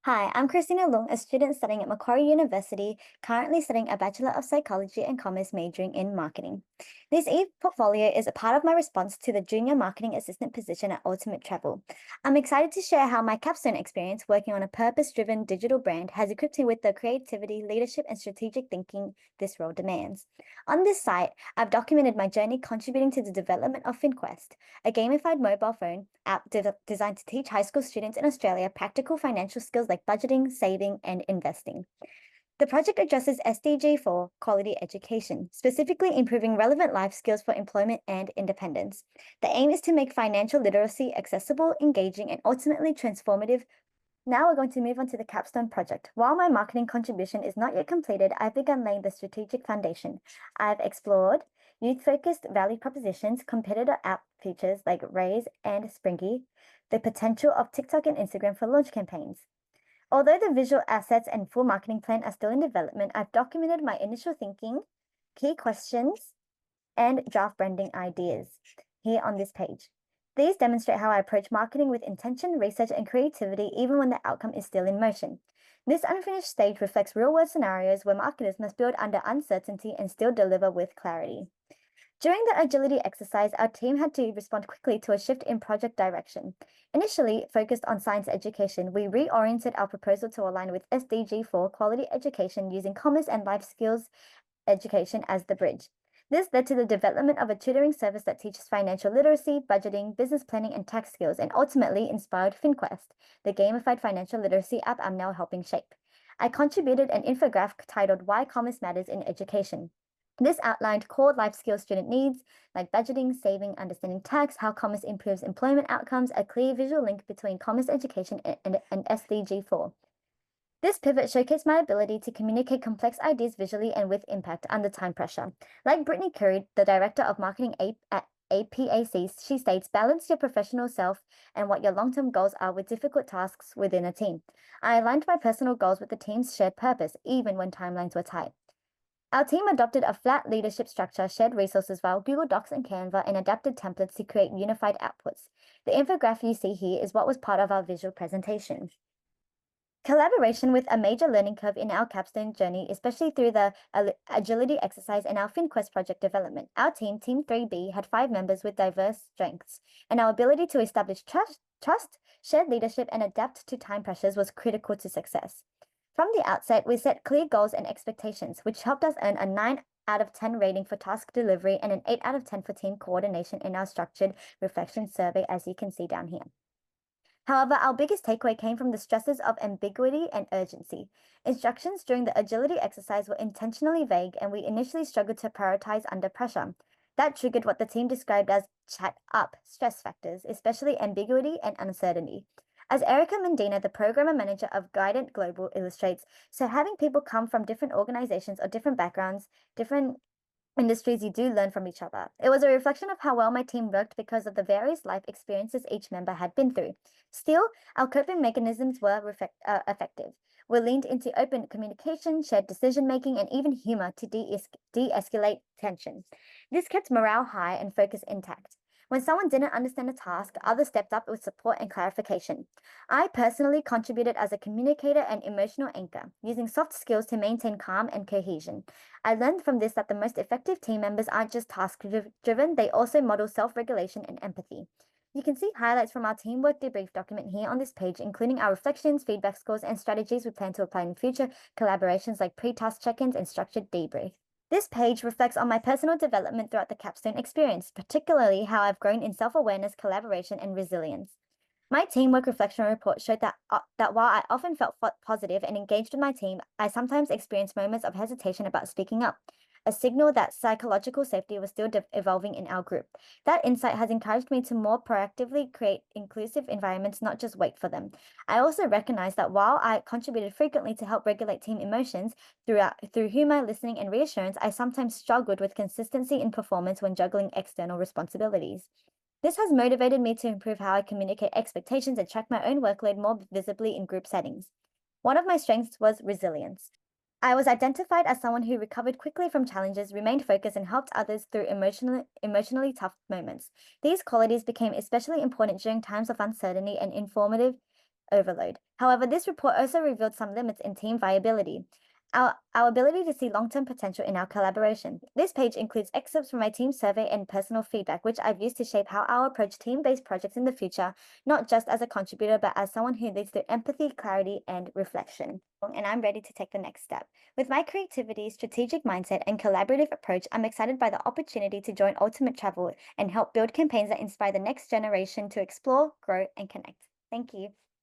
Hi, I'm Christina Lung, a student studying at Macquarie University, currently studying a Bachelor of Psychology and Commerce majoring in marketing. This e-portfolio is a part of my response to the junior marketing assistant position at Ultimate Travel. I'm excited to share how my capstone experience working on a purpose-driven digital brand has equipped me with the creativity, leadership, and strategic thinking this role demands. On this site, I've documented my journey contributing to the development of FinQuest, a gamified mobile phone app designed to teach high school students in Australia practical financial skills like budgeting, saving, and investing. The project addresses SDG 4 quality education, specifically improving relevant life skills for employment and independence. The aim is to make financial literacy accessible, engaging, and ultimately transformative. Now we're going to move on to the Capstone project. While my marketing contribution is not yet completed, I've begun laying the strategic foundation. I've explored youth-focused value propositions, competitor app features like Raise and Springy, the potential of TikTok and Instagram for launch campaigns. Although the visual assets and full marketing plan are still in development, I've documented my initial thinking, key questions, and draft branding ideas here on this page. These demonstrate how I approach marketing with intention, research, and creativity, even when the outcome is still in motion. This unfinished stage reflects real-world scenarios where marketers must build under uncertainty and still deliver with clarity. During the agility exercise, our team had to respond quickly to a shift in project direction. Initially focused on science education, we reoriented our proposal to align with SDG 4 quality education using commerce and life skills education as the bridge. This led to the development of a tutoring service that teaches financial literacy, budgeting, business planning, and tax skills, and ultimately inspired FinQuest, the gamified financial literacy app I'm now helping shape. I contributed an infographic titled Why Commerce Matters in Education. This outlined core life skill student needs like budgeting, saving, understanding tax, how commerce improves employment outcomes, a clear visual link between commerce education and SDG 4. This pivot showcased my ability to communicate complex ideas visually and with impact under time pressure. Like Brittany Curry, the director of marketing at APAC, she states, balance your professional self and what your long-term goals are with difficult tasks within a team. I aligned my personal goals with the team's shared purpose, even when timelines were tight. Our team adopted a flat leadership structure, shared resources via Google Docs and Canva, and adapted templates to create unified outputs. The infographic you see here is what was part of our visual presentation. Collaboration with a major learning curve in our capstone journey, especially through the agility exercise and our FinQuest project development. Our team, Team 3B, had 5 members with diverse strengths, and our ability to establish trust, shared leadership, and adapt to time pressures was critical to success. From the outset, we set clear goals and expectations, which helped us earn a 9 out of 10 rating for task delivery and an 8 out of 10 for team coordination in our structured reflection survey, as you can see down here. However, our biggest takeaway came from the stresses of ambiguity and urgency. Instructions during the agility exercise were intentionally vague, and we initially struggled to prioritize under pressure. That triggered what the team described as chat up stress factors, especially ambiguity and uncertainty. As Erica Mendina, the programmer manager of Guidant Global, illustrates, so having people come from different organizations or different backgrounds, different industries, you do learn from each other. It was a reflection of how well my team worked because of the various life experiences each member had been through. Still, our coping mechanisms were effective. We leaned into open communication, shared decision making, and even humor to de-escalate tension. This kept morale high and focus intact. When someone didn't understand a task, others stepped up with support and clarification. I personally contributed as a communicator and emotional anchor, using soft skills to maintain calm and cohesion. I learned from this that the most effective team members aren't just task-driven, they also model self-regulation and empathy. You can see highlights from our teamwork debrief document here on this page, including our reflections, feedback scores, and strategies we plan to apply in future collaborations like pre-task check-ins and structured debrief. This page reflects on my personal development throughout the capstone experience, particularly how I've grown in self-awareness, collaboration, and resilience. My teamwork reflection report showed that while I often felt positive and engaged with my team, I sometimes experienced moments of hesitation about speaking up, a signal that psychological safety was still evolving in our group. That insight has encouraged me to more proactively create inclusive environments, not just wait for them. I also recognize that while I contributed frequently to help regulate team emotions through humor, listening, and reassurance, I sometimes struggled with consistency in performance when juggling external responsibilities. This has motivated me to improve how I communicate expectations and track my own workload more visibly in group settings. One of my strengths was resilience. I was identified as someone who recovered quickly from challenges, remained focused, and helped others through emotionally tough moments. These qualities became especially important during times of uncertainty and overload. However, this report also revealed some limits in team viability. Our ability to see long term potential in our collaboration. This page includes excerpts from my team survey and personal feedback, which I've used to shape how I'll approach team based projects in the future, not just as a contributor, but as someone who leads through empathy, clarity, and reflection. And I'm ready to take the next step. With my creativity, strategic mindset, and collaborative approach, I'm excited by the opportunity to join Ultimate Travel and help build campaigns that inspire the next generation to explore, grow, and connect. Thank you.